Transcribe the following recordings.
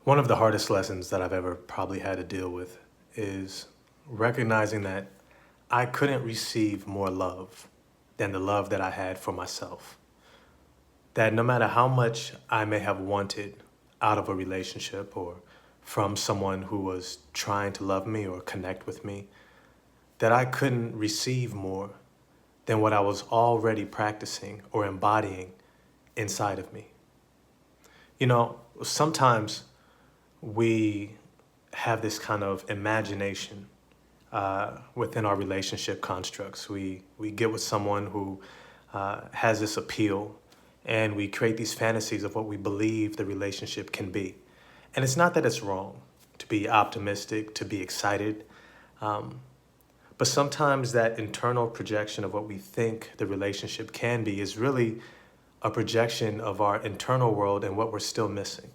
One of the hardest lessons that I've ever probably had to deal with is recognizing that I couldn't receive more love than the love that I had for myself. That no matter how much I may have wanted out of a relationship or from someone who was trying to love me or connect with me, that I couldn't receive more than what I was already practicing or embodying inside of me. Sometimes we have this kind of imagination within our relationship constructs. We get with someone who has this appeal, and we create these fantasies of what we believe the relationship can be. And it's not that it's wrong to be optimistic, to be excited, but sometimes that internal projection of what we think the relationship can be is really a projection of our internal world and what we're still missing,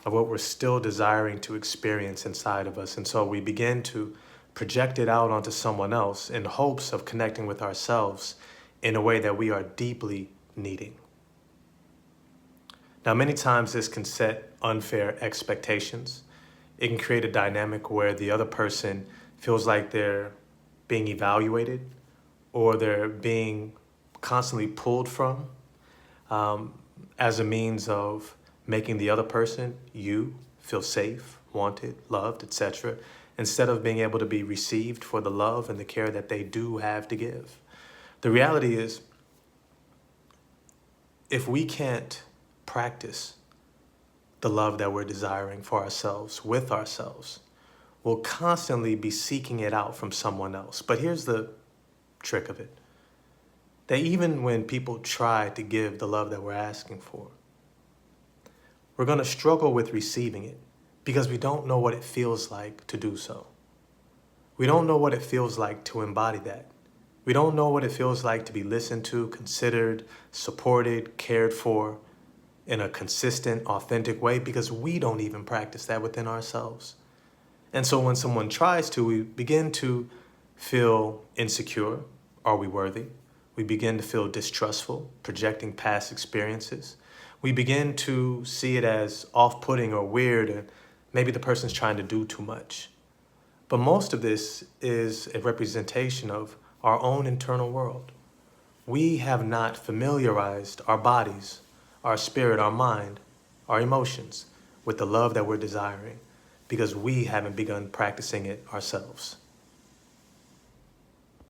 of what we're still desiring to experience inside of us. And so we begin to project it out onto someone else in hopes of connecting with ourselves in a way that we are deeply needing. Now, many times this can set unfair expectations. It can create a dynamic where the other person feels like they're being evaluated or they're being constantly pulled from as a means of making the other person, you, feel safe, wanted, loved, etc., instead of being able to be received for the love and the care that they do have to give. The reality is, if we can't practice the love that we're desiring for ourselves, with ourselves, we'll constantly be seeking it out from someone else. But here's the trick of it, that even when people try to give the love that we're asking for, we're going to struggle with receiving it because we don't know what it feels like to do so. We don't know what it feels like to embody that. We don't know what it feels like to be listened to, considered, supported, cared for in a consistent, authentic way because we don't even practice that within ourselves. And so when someone tries to, we begin to feel insecure. Are we worthy? We begin to feel distrustful, projecting past experiences. We begin to see it as off-putting or weird, and maybe the person's trying to do too much. But most of this is a representation of our own internal world. We have not familiarized our bodies, our spirit, our mind, our emotions with the love that we're desiring because we haven't begun practicing it ourselves.